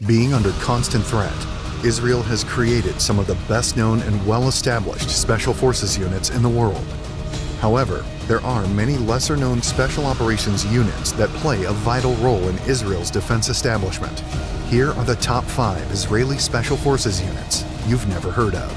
Being under constant threat, Israel has created some of the best-known and well-established special forces units in the world. However, there are many lesser-known special operations units that play a vital role in Israel's defense establishment. Here are the top 5 Israeli special forces units you've never heard of.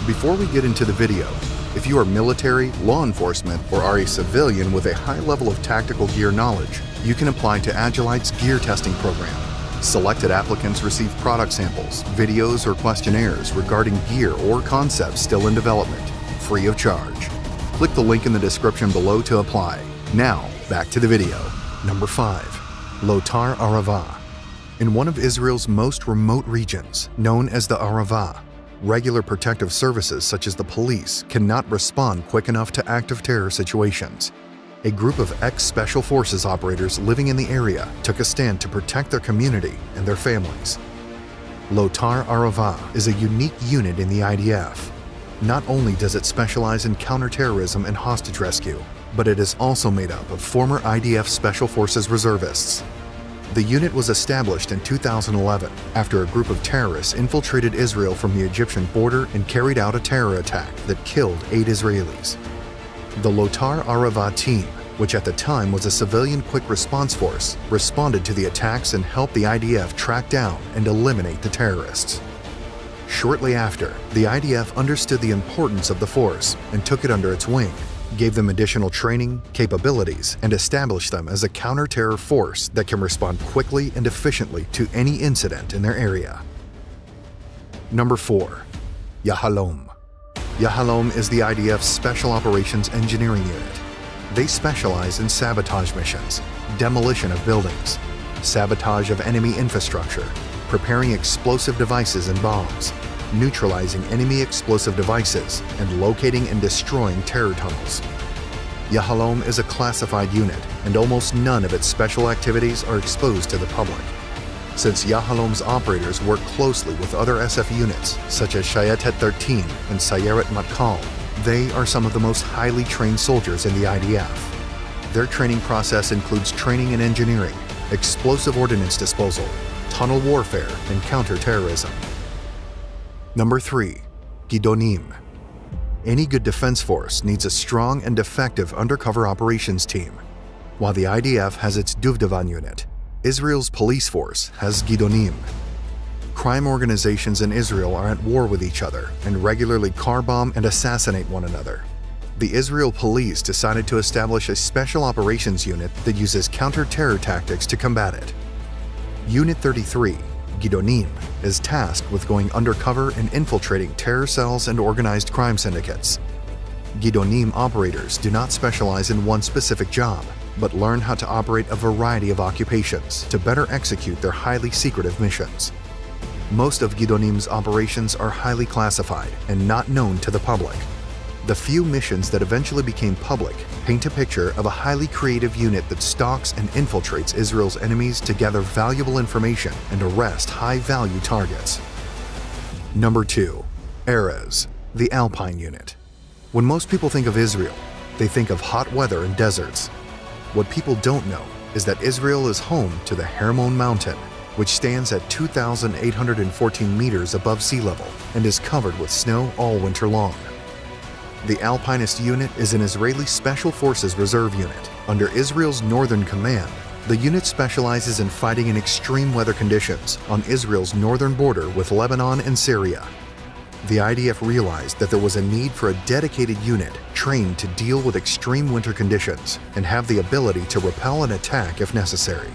Before we get into the video, if you are military, law enforcement, or are a civilian with a high level of tactical gear knowledge, you can apply to Agilite's gear testing program. Selected applicants receive product samples, videos, or questionnaires regarding gear or concepts still in development, free of charge. Click the link in the description below to apply. Now, back to the video. Number 5. Lotar Arava. In one of Israel's most remote regions, known as the Arava, regular protective services such as the police cannot respond quick enough to active terror situations. A group of ex-special forces operators living in the area took a stand to protect their community and their families. Lotar Arava is a unique unit in the IDF. Not only does it specialize in counterterrorism and hostage rescue, but it is also made up of former IDF Special Forces reservists. The unit was established in 2011 after a group of terrorists infiltrated Israel from the Egyptian border and carried out a terror attack that killed 8 Israelis. The Lotar Arava team, which at the time was a civilian quick response force, responded to the attacks and helped the IDF track down and eliminate the terrorists. Shortly after, the IDF understood the importance of the force and took it under its wing, gave them additional training, capabilities, and established them as a counter-terror force that can respond quickly and efficiently to any incident in their area. Number 4. Yahalom. Yahalom is the IDF's Special Operations Engineering Unit. They specialize in sabotage missions, demolition of buildings, sabotage of enemy infrastructure, preparing explosive devices and bombs, neutralizing enemy explosive devices, and locating and destroying terror tunnels. Yahalom is a classified unit, and almost none of its special activities are exposed to the public. Since Yahalom's operators work closely with other SF units, such as Shayetet 13 and Sayeret Matkal, they are some of the most highly trained soldiers in the IDF. Their training process includes training in engineering, explosive ordnance disposal, tunnel warfare, and counter-terrorism. Number 3. Gidonim. Any good defense force needs a strong and effective undercover operations team. While the IDF has its Duvdevan unit, Israel's police force has Gidonim. Crime organizations in Israel are at war with each other and regularly car bomb and assassinate one another. The Israel police decided to establish a special operations unit that uses counter-terror tactics to combat it. Unit 33, Gidonim, is tasked with going undercover and infiltrating terror cells and organized crime syndicates. Gidonim operators do not specialize in one specific job, but learn how to operate a variety of occupations to better execute their highly secretive missions. Most of Gidonim's operations are highly classified and not known to the public. The few missions that eventually became public paint a picture of a highly creative unit that stalks and infiltrates Israel's enemies to gather valuable information and arrest high-value targets. Number 2. Erez, the Alpine unit. When most people think of Israel, they think of hot weather and deserts. What people don't know is that Israel is home to the Hermon Mountain, which stands at 2,814 meters above sea level and is covered with snow all winter long. The Alpinist unit is an Israeli Special Forces reserve unit. Under Israel's Northern Command, the unit specializes in fighting in extreme weather conditions on Israel's northern border with Lebanon and Syria. The IDF realized that there was a need for a dedicated unit trained to deal with extreme winter conditions and have the ability to repel an attack if necessary.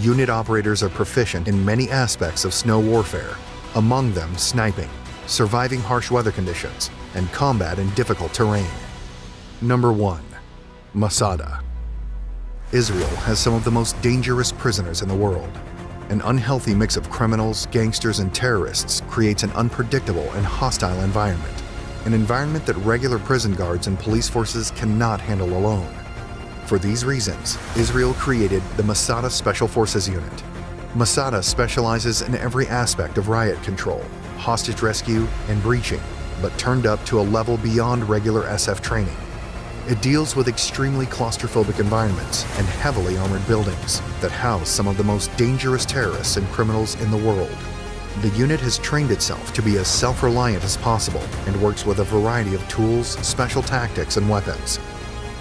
Unit operators are proficient in many aspects of snow warfare, among them sniping, surviving harsh weather conditions, and combat in difficult terrain. Number 1. Masada. Israel has some of the most dangerous prisoners in the world. An unhealthy mix of criminals, gangsters, and terrorists creates an unpredictable and hostile environment, an environment that regular prison guards and police forces cannot handle alone. For these reasons, Israel created the Masada Special Forces Unit. Masada specializes in every aspect of riot control, hostage rescue, and breaching, but turned up to a level beyond regular SF training. It deals with extremely claustrophobic environments and heavily armored buildings that house some of the most dangerous terrorists and criminals in the world. The unit has trained itself to be as self-reliant as possible and works with a variety of tools, special tactics, and weapons.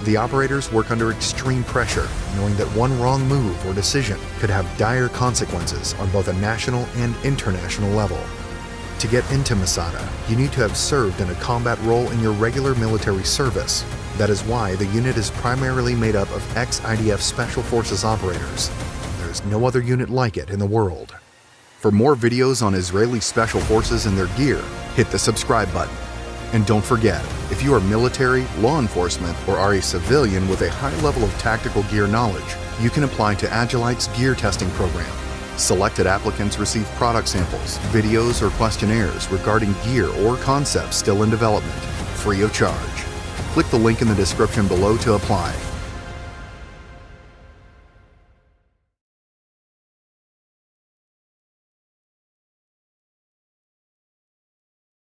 The operators work under extreme pressure, knowing that one wrong move or decision could have dire consequences on both a national and international level. To get into Masada, you need to have served in a combat role in your regular military service. That is why the unit is primarily made up of ex-IDF Special Forces operators. There is no other unit like it in the world. For more videos on Israeli Special Forces and their gear, hit the subscribe button. And don't forget, if you are military, law enforcement, or are a civilian with a high level of tactical gear knowledge, you can apply to Agilite's gear testing program. Selected applicants receive product samples, videos, or questionnaires regarding gear or concepts still in development, free of charge. Click the link in the description below to apply.